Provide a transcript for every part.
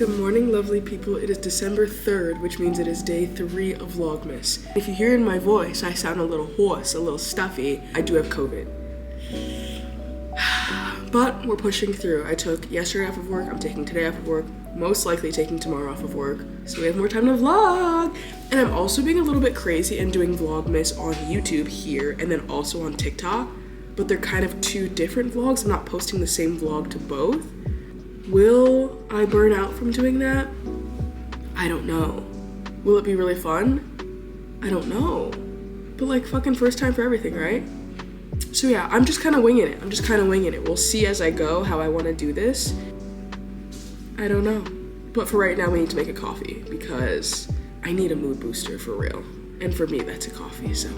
Good morning, lovely people. It is December 3rd, which means it is day 3 of Vlogmas. If you hear in my voice, I sound a little hoarse, a little stuffy. I do have COVID. But we're pushing through. I took yesterday off of work, I'm taking today off of work, most likely taking tomorrow off of work, so we have more time to vlog. And I'm also being a little bit crazy and doing Vlogmas on YouTube here and then also on TikTok, but they're kind of two different vlogs. I'm not posting the same vlog to both. Will I burn out from doing that? I don't know. Will it be really fun? I don't know. But like fucking first time for everything, right? So yeah, I'm just kind of winging it. We'll see as I go how I want to do this. I don't know. But for right now, we need to make a coffee because I need a mood booster for real. And for me, that's a coffee, so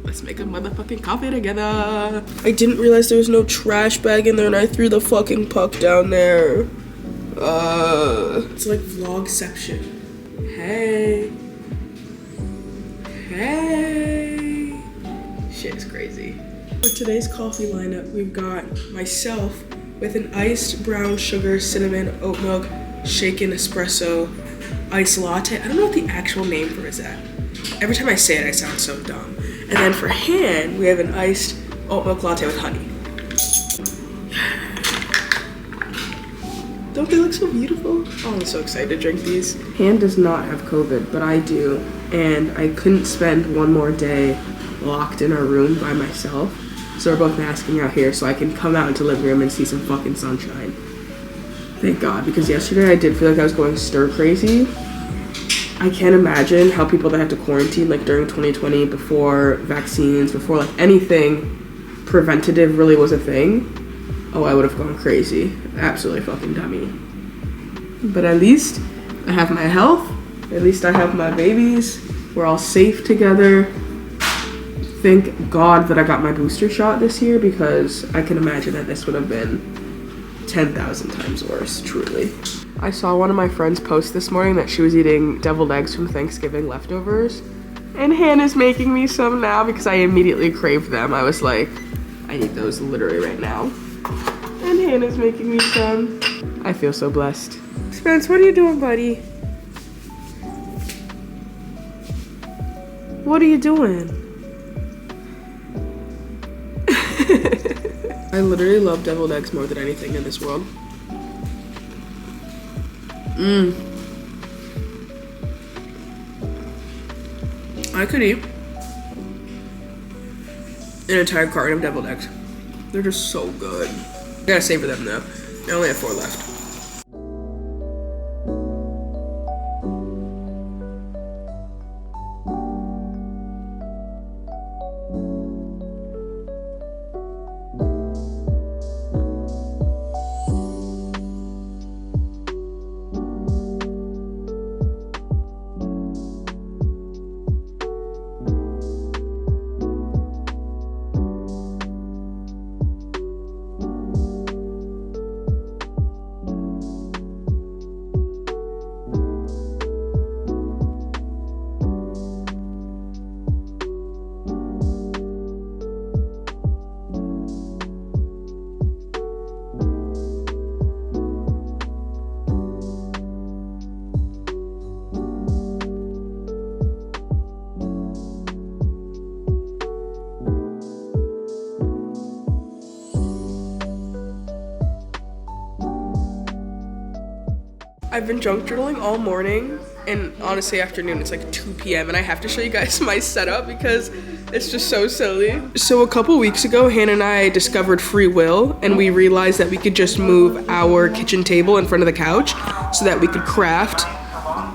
let's make a motherfucking coffee together. I didn't realize there was no trash bag in there and I threw the fucking puck down there. It's like vlogception. Hey. Shit is crazy. For today's coffee lineup, we've got myself with an iced brown sugar, cinnamon, oat milk, shaken espresso, iced latte. I don't know what the actual name for it is at. Every time I say it, I sound so dumb. And then for Han, we have an iced oat milk latte with honey. Don't they look so beautiful? Oh, I'm so excited to drink these. Han does not have COVID, but I do. And I couldn't spend one more day locked in our room by myself. So we're both masking out here so I can come out into the living room and see some fucking sunshine. Thank God, because yesterday I did feel like I was going stir crazy. I can't imagine how people that have to quarantine like during 2020 before vaccines, before like anything preventative really was a thing. Oh, I would have gone crazy. Absolutely fucking dummy. But at least I have my health. At least I have my babies. We're all safe together. Thank God that I got my booster shot this year because I can imagine that this would have been 10,000 times worse, truly. I saw one of my friends post this morning that she was eating deviled eggs from Thanksgiving leftovers. And Hannah's making me some now because I immediately craved them. I was like, I need those literally right now. And Hannah's making me some. I feel so blessed. Spence, what are you doing, buddy? What are you doing? I literally love deviled eggs more than anything in this world. I could eat an entire carton of deviled eggs. They're just so good. I gotta savor them though. I only have 4 left. I've been junk journaling all morning and honestly afternoon. It's like 2 p.m. and I have to show you guys my setup because it's just so silly. So a couple weeks ago, Hannah and I discovered free will and we realized that we could just move our kitchen table in front of the couch so that we could craft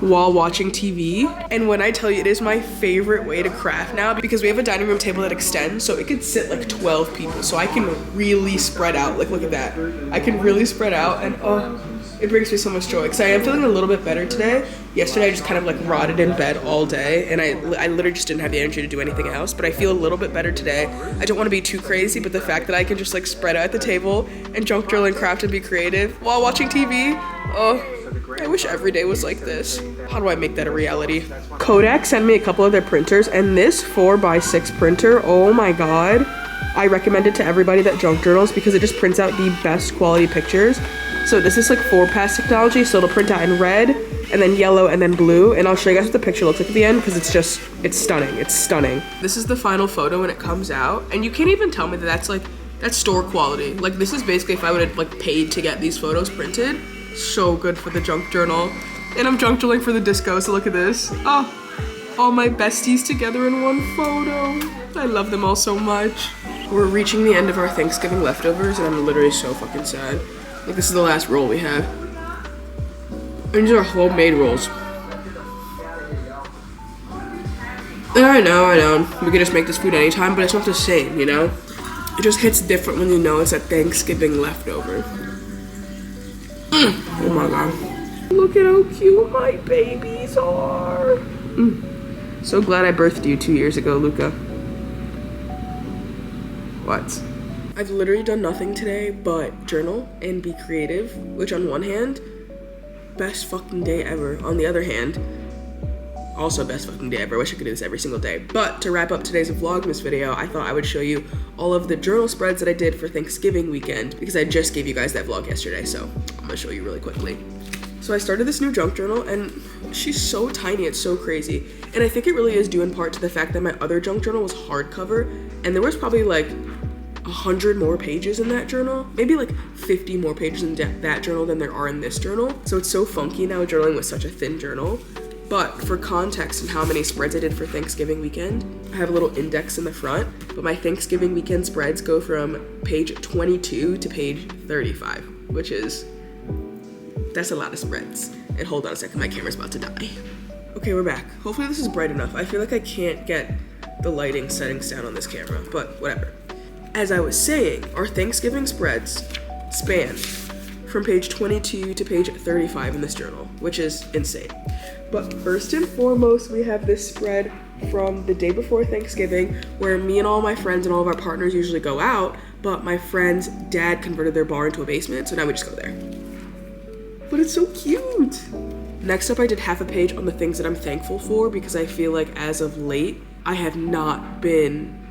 while watching TV. And when I tell you, it is my favorite way to craft now because we have a dining room table that extends so it could sit like 12 people. So I can really spread out. Like, look at that. I can really spread out and oh, it brings me so much joy because I am feeling a little bit better today. Yesterday I just kind of like rotted in bed all day and I literally just didn't have the energy to do anything else, but I feel a little bit better today. I don't want to be too crazy, but the fact that I can just like spread out at the table and junk journal and craft and be creative while watching TV, oh, I wish every day was like this. How do I make that a reality? Kodak sent me a couple of their printers and this 4x6 printer, oh my God. I recommend it to everybody that junk journals because it just prints out the best quality pictures. So this is like 4-pass technology, so it'll print out in red, and then yellow, and then blue. And I'll show you guys what the picture looks like at the end, because it's stunning. It's stunning. This is the final photo when it comes out, and you can't even tell me that that's store quality. Like, this is basically if I would have like paid to get these photos printed. So good for the junk journal. And I'm junk journaling for the disco, so look at this. Oh, all my besties together in one photo. I love them all so much. We're reaching the end of our Thanksgiving leftovers, and I'm literally so fucking sad. Like, this is the last roll we have. And these are homemade rolls. And I know. We could just make this food anytime, but it's not the same, you know? It just hits different when you know it's a Thanksgiving leftover. Oh my god. Look at how cute my babies are. So glad I birthed you 2 years ago, Luca. What? I've literally done nothing today but journal and be creative, which on one hand, best fucking day ever. On the other hand, also best fucking day ever. I wish I could do this every single day. But to wrap up today's Vlogmas video, I thought I would show you all of the journal spreads that I did for Thanksgiving weekend, because I just gave you guys that vlog yesterday, so I'm gonna show you really quickly. So I started this new junk journal, and she's so tiny, it's so crazy. And I think it really is due in part to the fact that my other junk journal was hardcover, and there was probably like 100 more pages in that journal, maybe like 50 more pages in that journal than there are in this journal. So it's so funky now journaling with such a thin journal. But for context and how many spreads I did for Thanksgiving weekend, I have a little index in the front, but my Thanksgiving weekend spreads go from page 22 to page 35, which is, that's a lot of spreads. And hold on a second, my camera's about to die. Okay, we're back. Hopefully this is bright enough. I feel like I can't get the lighting settings down on this camera, but whatever. As I was saying, our Thanksgiving spreads span from page 22 to page 35 in this journal, which is insane. But first and foremost, we have this spread from the day before Thanksgiving, where me and all my friends and all of our partners usually go out, but my friend's dad converted their bar into a basement, so now we just go there. But it's so cute. Next up, I did half a page on the things that I'm thankful for, because I feel like as of late, I have not been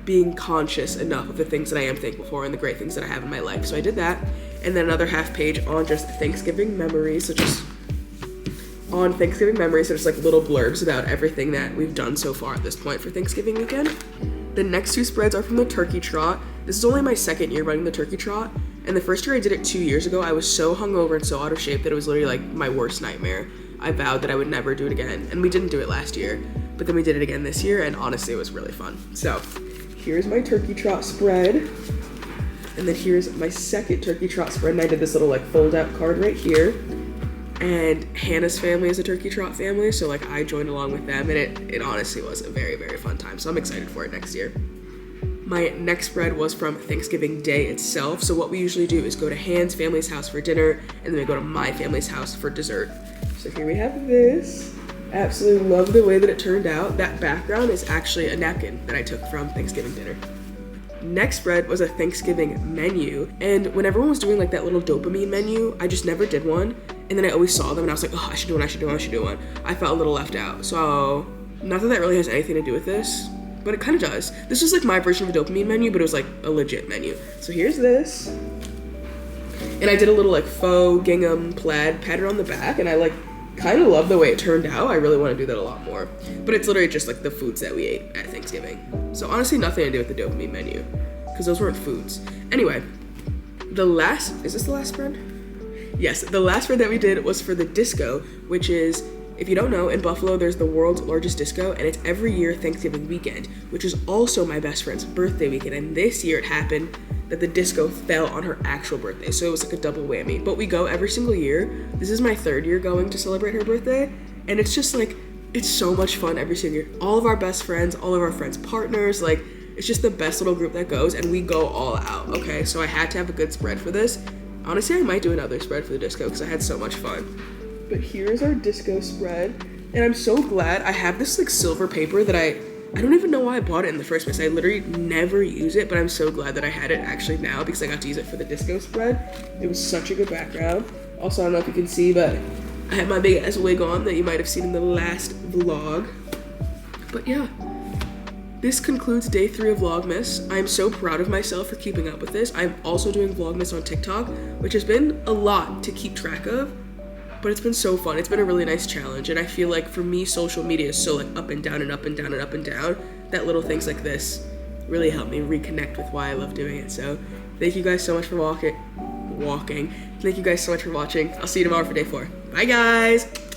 being conscious enough of the things that I am thankful for and the great things that I have in my life. So I did that. And then another half page on just Thanksgiving memories, so just like little blurbs about everything that we've done so far at this point for Thanksgiving weekend. The next two spreads are from the turkey trot. This is only my second year running the turkey trot, and the first year I did it 2 years ago, I was so hungover and so out of shape that it was literally like my worst nightmare. I vowed that I would never do it again, and we didn't do it last year, but then we did it again this year, and honestly it was really fun. So here's my turkey trot spread, and then here's my second turkey trot spread, and I did this little like fold out card right here. And Hannah's family is a turkey trot family, so like I joined along with them, and it honestly was a very, very fun time. So I'm excited for it next year. My next spread was from Thanksgiving Day itself. So what we usually do is go to Hannah's family's house for dinner, and then we go to my family's house for dessert. So here we have this. Absolutely love the way that it turned out. That background is actually a napkin that I took from Thanksgiving dinner. Next spread was a Thanksgiving menu, and when everyone was doing like that little dopamine menu, I just never did one. And then I always saw them and I was like, oh, I should do one. I felt a little left out. So, not that that really has anything to do with this, but it kind of does. This is like my version of a dopamine menu, but it was like a legit menu. So here's this. And I did a little like faux gingham plaid pattern on the back, and I like kind of love the way it turned out. I really want to do that a lot more. But it's literally just like the foods that we ate at Thanksgiving. So honestly, nothing to do with the dopamine menu, because those weren't foods. Anyway, is this the last spread? Yes, the last spread that we did was for the disco, which is, if you don't know, in Buffalo, there's the world's largest disco, and it's every year Thanksgiving weekend, which is also my best friend's birthday weekend. And this year it happened that the disco fell on her actual birthday, so it was like a double whammy. But we go every single year. This is my third year going to celebrate her birthday, and it's just like, it's so much fun every single year. All of our best friends, all of our friends' partners, like, it's just the best little group that goes, and we go all out, okay? So I had to have a good spread for this. Honestly, I might do another spread for the disco because I had so much fun. But here's our disco spread, and I'm so glad I have this like silver paper that I don't even know why I bought it in the first place. I literally never use it, but I'm so glad that I had it actually now because I got to use it for the disco spread. It was such a good background. Also, I don't know if you can see, but I have my big ass wig on that you might have seen in the last vlog. But yeah, this concludes day 3 of Vlogmas. I'm so proud of myself for keeping up with this. I'm also doing Vlogmas on TikTok, which has been a lot to keep track of, but it's been so fun. It's been a really nice challenge, and I feel like for me, social media is so like up and down and up and down and up and down, that little things like this really help me reconnect with why I love doing it. So thank you guys so much for walking. Thank you guys so much for watching. I'll see you tomorrow for day 4. Bye guys.